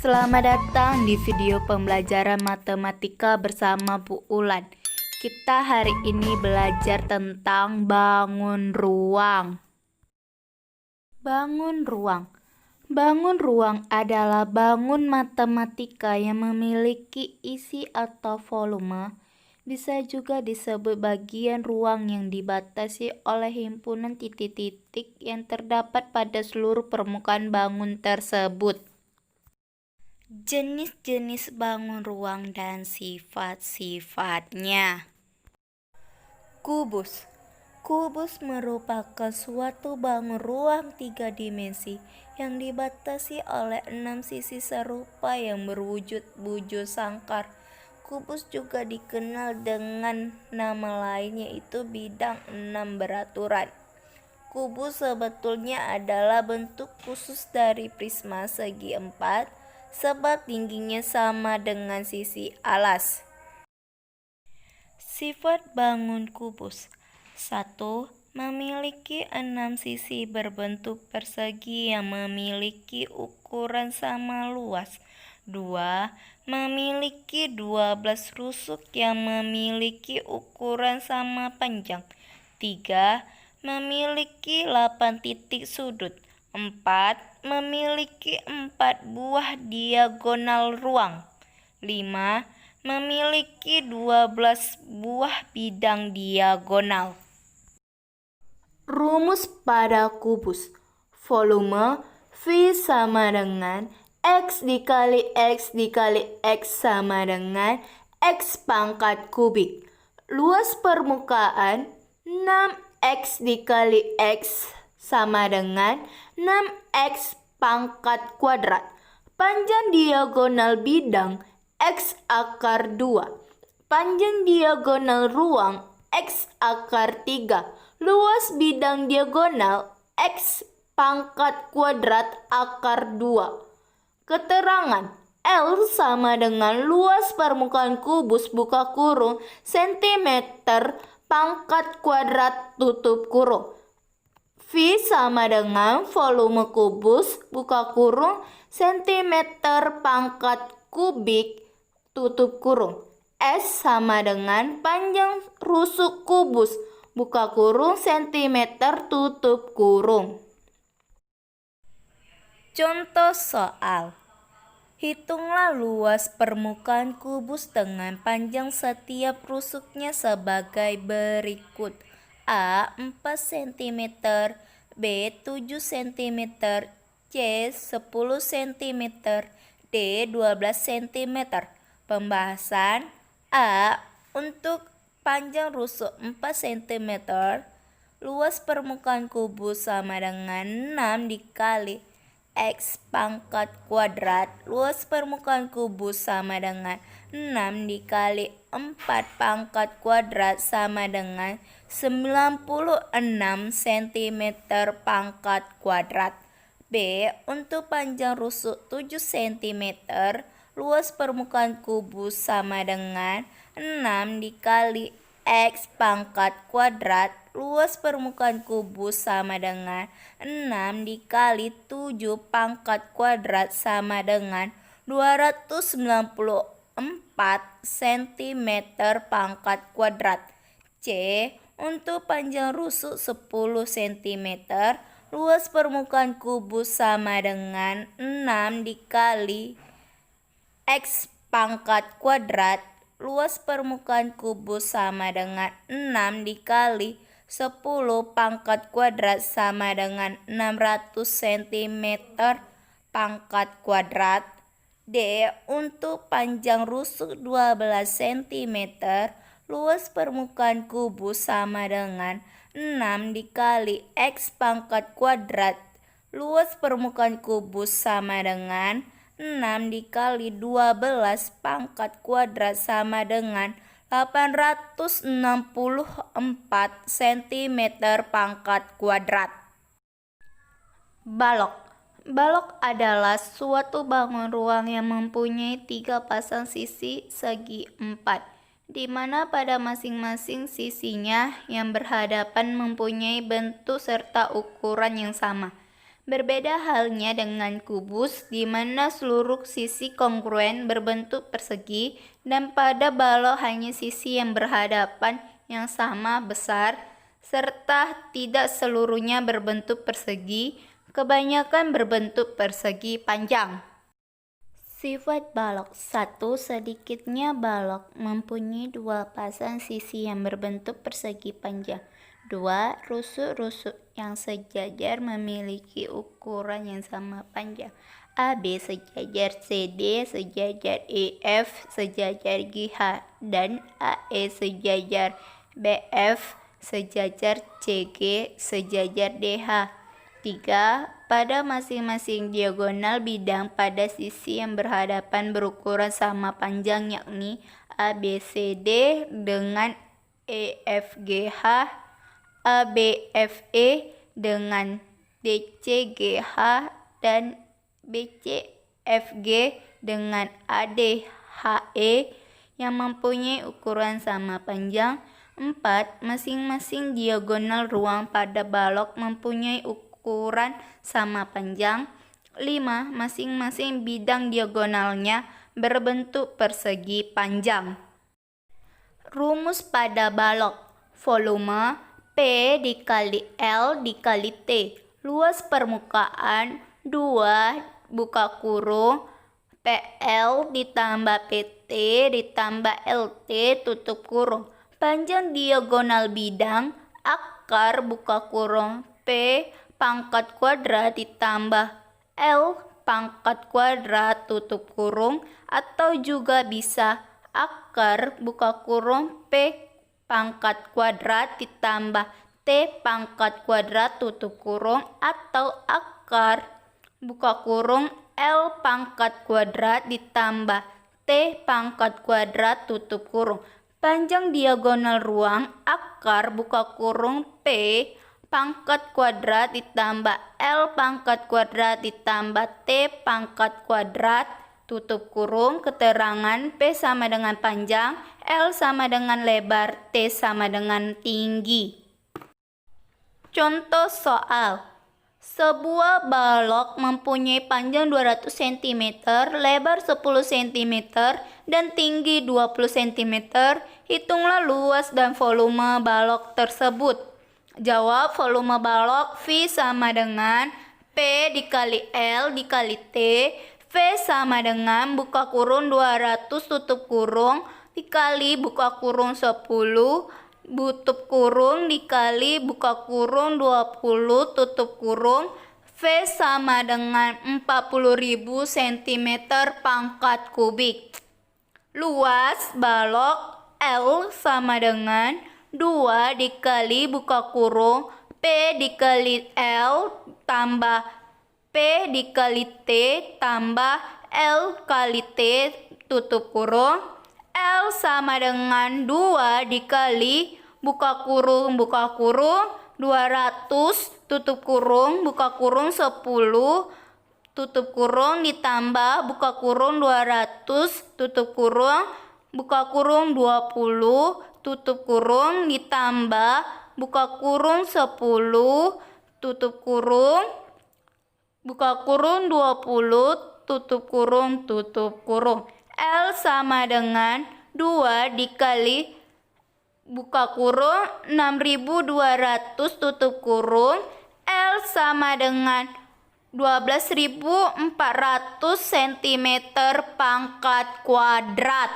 Selamat datang di video pembelajaran matematika bersama Bu Ulan. Kita hari ini belajar tentang bangun ruang. Bangun ruang. Bangun ruang adalah bangun matematika yang memiliki isi atau volume. Bisa juga disebut bagian ruang yang dibatasi oleh himpunan titik-titik yang terdapat pada seluruh permukaan bangun tersebut. Jenis-jenis bangun ruang dan sifat-sifatnya. Kubus. Kubus merupakan suatu bangun ruang 3 dimensi yang dibatasi oleh 6 sisi serupa yang berwujud bujur sangkar. Kubus juga dikenal dengan nama lain yaitu bidang 6 beraturan. Kubus sebetulnya adalah bentuk khusus dari prisma segi 4 sebab tingginya sama dengan sisi alas. Sifat bangun kubus. 1. Memiliki 6 sisi berbentuk persegi yang memiliki ukuran sama luas. 2. Memiliki 12 rusuk yang memiliki ukuran sama panjang. 3. Memiliki 8 titik sudut. 4. Memiliki 4 buah diagonal ruang. 5. Memiliki 12 buah bidang diagonal. Rumus pada kubus. Volume V sama dengan X dikali X dikali X sama dengan X pangkat kubik. Luas permukaan 6X dikali X sama dengan 6X pangkat kuadrat. Panjang diagonal bidang X akar 2. Panjang diagonal ruang X akar 3. Luas bidang diagonal X pangkat kuadrat akar 2. Keterangan L sama dengan luas permukaan kubus buka kurung sentimeter pangkat kuadrat tutup kurung. V sama dengan volume kubus buka kurung sentimeter pangkat kubik tutup kurung. S sama dengan panjang rusuk kubus buka kurung sentimeter tutup kurung. Contoh soal. Hitunglah luas permukaan kubus dengan panjang setiap rusuknya sebagai berikut. A 4 cm, B 7 cm, C 10 cm, D 12 cm. Pembahasan. A. Untuk panjang rusuk 4 cm, luas permukaan kubus sama dengan 6 dikali X pangkat kuadrat. Luas permukaan kubus sama dengan 6 dikali 4 pangkat kuadrat sama dengan 96 cm pangkat kuadrat. B. Untuk panjang rusuk 7 cm, luas permukaan kubus sama dengan 6 dikali X pangkat kuadrat. Luas permukaan kubus sama dengan 6 dikali 7 pangkat kuadrat sama dengan 294 cm pangkat kuadrat. C. Untuk panjang rusuk 10 cm, luas permukaan kubus sama dengan 6 dikali X pangkat kuadrat. Luas permukaan kubus sama dengan 6 dikali 10 pangkat kuadrat sama dengan 600 cm pangkat kuadrat. D. Untuk panjang rusuk 12 cm, luas permukaan kubus sama dengan 6 dikali X pangkat kuadrat. Luas permukaan kubus sama dengan 6 dikali 12 pangkat kuadrat sama dengan 864 cm pangkat kuadrat. Balok. Balok adalah suatu bangun ruang yang mempunyai 3 pasang sisi segi 4, di mana pada masing-masing sisinya yang berhadapan mempunyai bentuk serta ukuran yang sama. Berbeda halnya dengan kubus, di mana seluruh sisi kongruen berbentuk persegi, dan pada balok hanya sisi yang berhadapan yang sama besar, serta tidak seluruhnya berbentuk persegi, kebanyakan berbentuk persegi panjang. Sifat balok 1. Sedikitnya balok mempunyai dua pasang sisi yang berbentuk persegi panjang. 2. Rusuk-rusuk yang sejajar memiliki ukuran yang sama panjang. AB sejajar CD, sejajar EF, sejajar GH, dan AE sejajar BF, sejajar CG, sejajar DH. 3. Pada masing-masing diagonal bidang pada sisi yang berhadapan berukuran sama panjang, yakni ABCD dengan EFGH, ABFE dengan DCGH, dan BCFG dengan ADHE yang mempunyai ukuran sama panjang. 4. Masing-masing diagonal ruang pada balok mempunyai ukuran sama panjang. 5. Masing-masing bidang diagonalnya berbentuk persegi panjang. Rumus pada balok. Volume P dikali L dikali T. Luas permukaan 2 buka kurung PL ditambah PT ditambah LT tutup kurung. Panjang diagonal bidang akar buka kurung P pangkat kuadrat ditambah L pangkat kuadrat tutup kurung, atau juga bisa akar buka kurung P pangkat kuadrat ditambah T pangkat kuadrat tutup kurung, atau akar buka kurung L pangkat kuadrat ditambah T pangkat kuadrat tutup kurung. Panjang diagonal ruang akar buka kurung P pangkat kuadrat ditambah L pangkat kuadrat ditambah T pangkat kuadrat tutup kurung. Keterangan P sama dengan panjang, L sama dengan lebar, T sama dengan tinggi. Contoh soal. Sebuah balok mempunyai panjang 200 cm, lebar 10 cm, dan tinggi 20 cm. Hitunglah luas dan volume balok tersebut. Jawab. Volume balok V sama dengan P dikali L dikali T. V sama dengan buka kurung 200 tutup kurung dikali buka kurung 10 tutup kurung dikali buka kurung 20 tutup kurung. V sama dengan 40.000 cm pangkat kubik. Luas balok L sama dengan 2 dikali buka kurung P dikali L tambah P dikali T tambah L kali T tutup kurung. L sama dengan 2 dikali buka kurung 200 tutup kurung buka kurung 10 tutup kurung ditambah buka kurung 200 tutup kurung buka kurung 20 tutup kurung ditambah buka kurung 10 tutup kurung buka kurung 20 tutup kurung. L sama dengan 2 dikali buka kurung 6.200 tutup kurung. L sama dengan 12.400 cm pangkat kuadrat.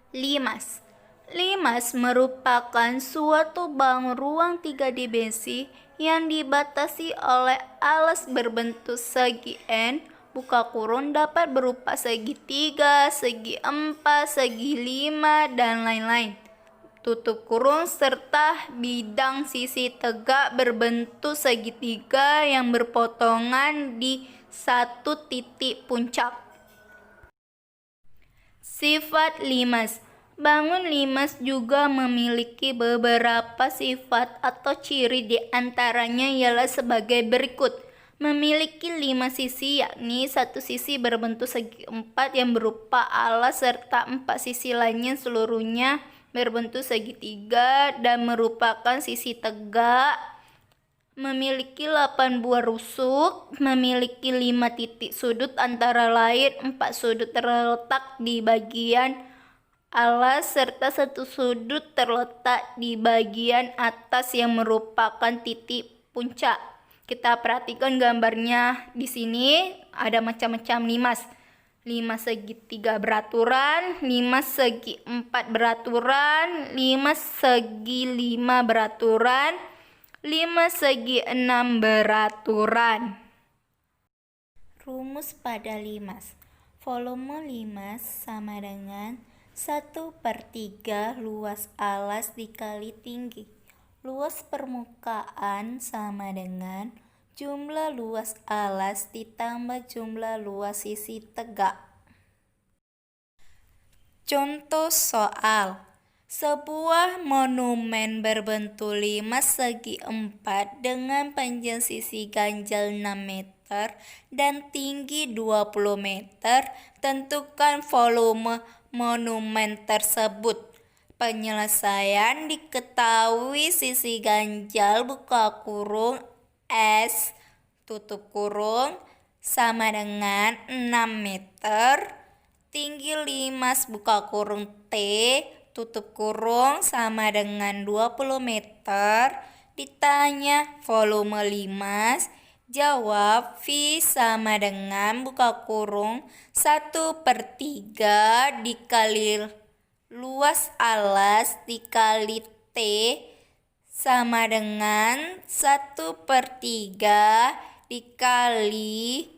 Limas. Limas merupakan suatu bangun ruang 3 dimensi yang dibatasi oleh alas berbentuk segi N buka kurung dapat berupa segi 3, segi 4, segi 5, dan lain-lain. Tutup kurung serta bidang sisi tegak berbentuk segitiga yang berpotongan di satu titik puncak. Sifat limas. Bangun limas juga memiliki beberapa sifat atau ciri, di antaranya ialah sebagai berikut. Memiliki 5 sisi, yakni satu sisi berbentuk segi 4 yang berupa alas serta 4 sisi lainnya seluruhnya berbentuk segitiga dan merupakan sisi tegak. memiliki 8 buah rusuk, memiliki 5 titik sudut antara lain 4 sudut terletak di bagian alas serta 1 sudut terletak di bagian atas yang merupakan titik puncak. Kita perhatikan gambarnya di sini ada macam-macam limas. 5 segitiga beraturan, 5 segi 4 beraturan, 5 segi 5 beraturan, 5 segi 6 beraturan. Rumus pada limas. Volume limas sama dengan 1/3 luas alas dikali tinggi. Luas permukaan sama dengan jumlah luas alas ditambah jumlah luas sisi tegak. Contoh soal. Sebuah monumen berbentuk 5 segi 4 dengan panjang sisi ganjal 6 meter dan tinggi 20 meter. Tentukan volume monumen tersebut. Penyelesaian diketahui sisi ganjal buka kurung S tutup kurung sama dengan 6 meter. Tinggi limas buka kurung T tutup kurung sama dengan 20 meter. Ditanya volume limas, jawab V sama dengan buka kurung 1/3 dikali luas alas dikali T sama dengan 1/3 dikali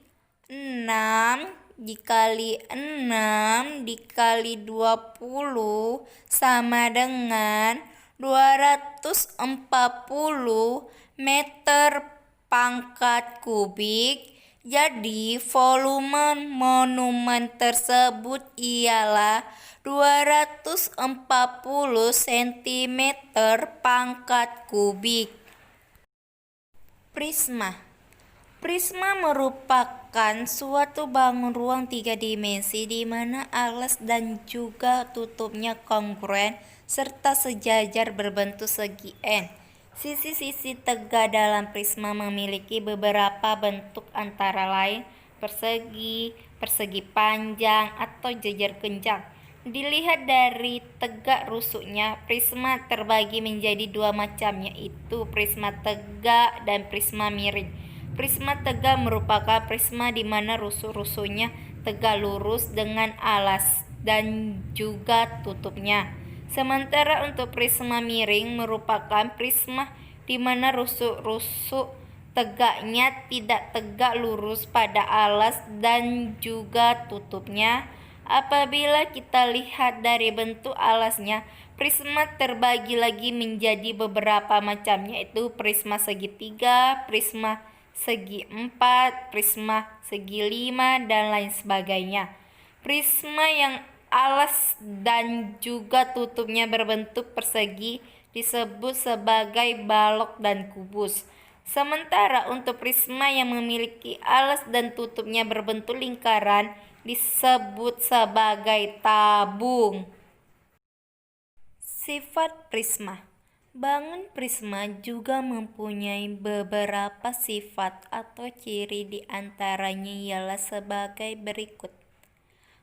6 dikali 6 dikali 20 sama dengan 240 meter pangkat kubik. Jadi volume monumen tersebut ialah 240 cm pangkat kubik. Prisma. Prisma merupakan suatu bangun ruang 3 dimensi di mana alas dan juga tutupnya kongruen serta sejajar berbentuk segi N. Sisi-sisi tegak dalam prisma memiliki beberapa bentuk antara lain persegi, persegi panjang, atau jajar kenjang. Dilihat dari tegak rusuknya, prisma terbagi menjadi 2 macam, yaitu prisma tegak dan prisma miring. Prisma tegak merupakan prisma di mana rusuk-rusuknya tegak lurus dengan alas dan juga tutupnya. Sementara untuk prisma miring merupakan prisma di mana rusuk-rusuk tegaknya tidak tegak lurus pada alas dan juga tutupnya. Apabila kita lihat dari bentuk alasnya, prisma terbagi lagi menjadi beberapa macam, yaitu prisma segitiga, prisma segi 4, prisma segi 5, dan lain sebagainya. Prisma yang alas dan juga tutupnya berbentuk persegi disebut sebagai balok dan kubus. Sementara untuk prisma yang memiliki alas dan tutupnya berbentuk lingkaran disebut sebagai tabung. Sifat prisma. Bangun prisma juga mempunyai beberapa sifat atau ciri, di antaranya ialah sebagai berikut.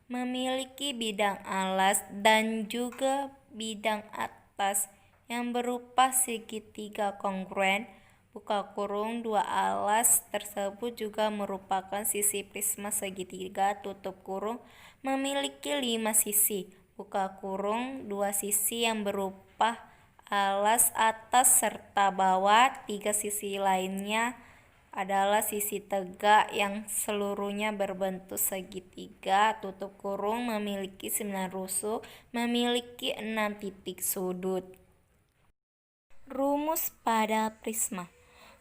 Memiliki bidang alas dan juga bidang atas yang berupa segitiga kongruen buka kurung 2 alas tersebut juga merupakan sisi prisma segitiga tutup kurung memiliki 5 sisi buka kurung 2 sisi yang berupa alas atas serta bawah. 3 sisi lainnya adalah sisi tegak yang seluruhnya berbentuk segitiga tutup kurung memiliki 9 rusuk, memiliki 6 titik sudut. Rumus pada prisma.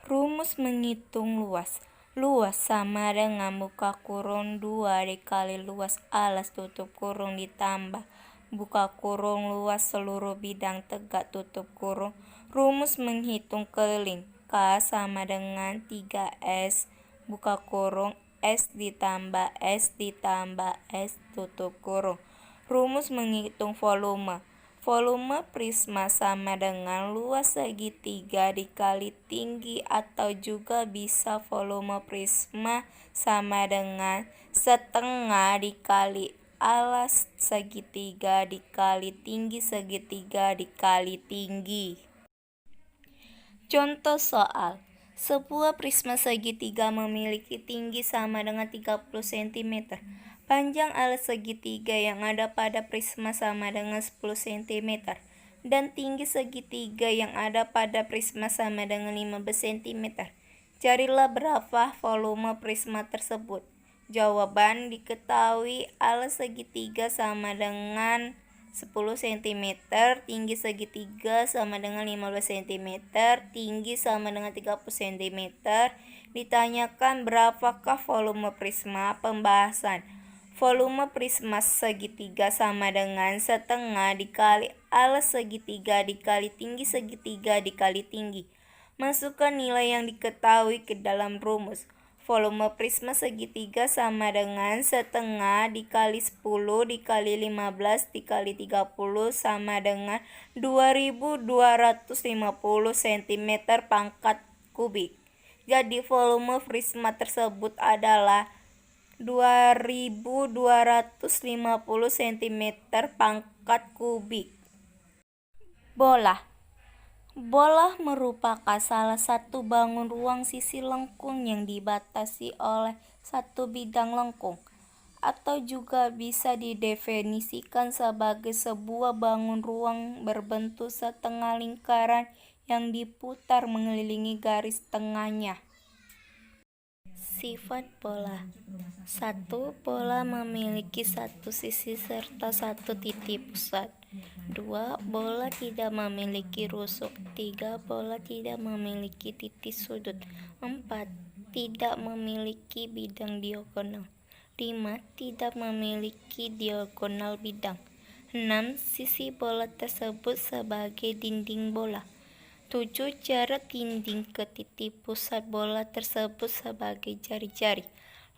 Rumus menghitung luas. Luas sama dengan buka kurung 2 dikali luas alas tutup kurung ditambah buka kurung luas seluruh bidang tegak tutup kurung. Rumus menghitung keliling. K sama dengan 3S buka kurung S ditambah S tutup kurung. Rumus menghitung volume. Volume prisma sama dengan luas segitiga dikali tinggi, atau juga bisa volume prisma sama dengan setengah dikali alas segitiga dikali tinggi segitiga dikali tinggi. Contoh soal. Sebuah prisma segitiga memiliki tinggi sama dengan 30 cm. Panjang alas segitiga yang ada pada prisma sama dengan 10 cm. Dan tinggi segitiga yang ada pada prisma sama dengan 15 cm. Carilah berapa volume prisma tersebut. Jawaban: diketahui alas segitiga sama dengan 10 cm, tinggi segitiga sama dengan 15 cm, tinggi sama dengan 30 cm. Ditanyakan berapakah volume prisma. Pembahasan. Volume prisma segitiga sama dengan setengah dikali alas segitiga dikali tinggi segitiga dikali tinggi. Masukkan nilai yang diketahui ke dalam rumus. Volume prisma segitiga sama dengan setengah dikali 10 dikali 15 dikali 30 sama dengan 2250 cm pangkat kubik. Jadi volume prisma tersebut adalah 2250 cm pangkat kubik. Bola. Bola merupakan salah satu bangun ruang sisi lengkung yang dibatasi oleh satu bidang lengkung, atau juga bisa didefinisikan sebagai sebuah bangun ruang berbentuk setengah lingkaran yang diputar mengelilingi garis tengahnya. Sifat bola. 1. Bola memiliki satu sisi serta satu titik pusat. 2. Bola tidak memiliki rusuk. 3. Bola tidak memiliki titik sudut. 4. Tidak memiliki bidang diagonal. 5. Tidak memiliki diagonal bidang. 6. Sisi bola tersebut sebagai dinding bola. 7. Jarak dinding ke titik pusat bola tersebut sebagai jari-jari.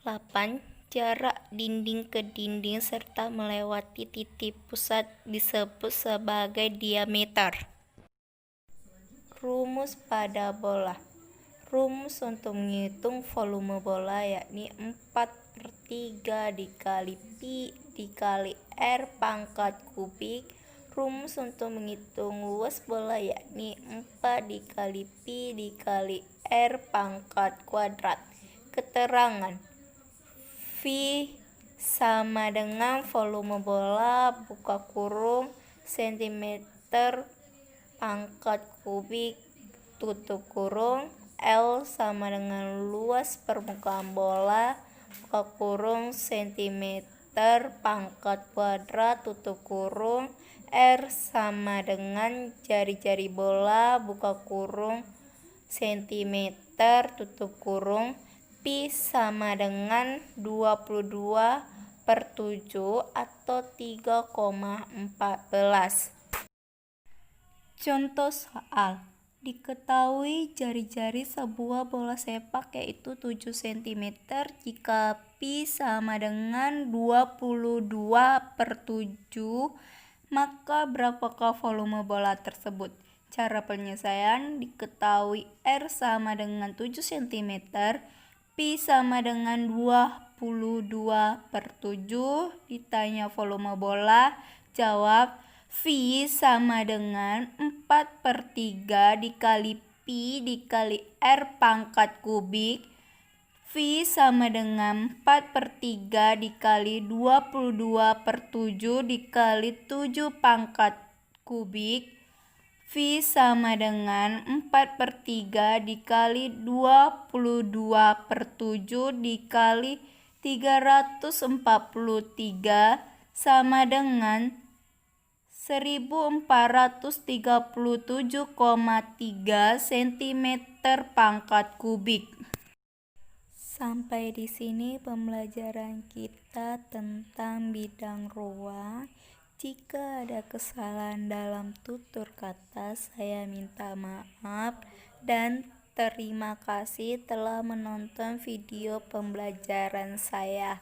8. Jarak dinding ke dinding serta melewati titik pusat disebut sebagai diameter. Rumus pada bola. Rumus untuk menghitung volume bola yakni 4/3 dikali pi dikali r pangkat kubik. Rumus untuk menghitung luas bola yakni 4 dikali pi dikali r pangkat kuadrat. Keterangan. V sama dengan volume bola buka kurung cm pangkat kubik tutup kurung. L sama dengan luas permukaan bola buka kurung cm pangkat kuadrat tutup kurung. R sama dengan jari-jari bola buka kurung cm tutup kurung. Pi sama dengan 22/7 atau 3,14. Contoh soal. Diketahui jari-jari sebuah bola sepak yaitu 7 cm jika pi sama dengan 22/7, maka berapakah volume bola tersebut? Cara penyelesaian. Diketahui R sama dengan 7 cm, pi sama dengan 22/7, ditanya volume bola, jawab V sama dengan 4/3 dikali pi dikali r pangkat kubik. V sama dengan 4/3 dikali 22/7 dikali 7 pangkat kubik. V sama dengan 4/3 dikali 22/7 dikali 343 sama dengan 1437,3 cm pangkat kubik. Sampai di sini pembelajaran kita tentang bidang ruang. Jika ada kesalahan dalam tutur kata, saya minta maaf dan terima kasih telah menonton video pembelajaran saya.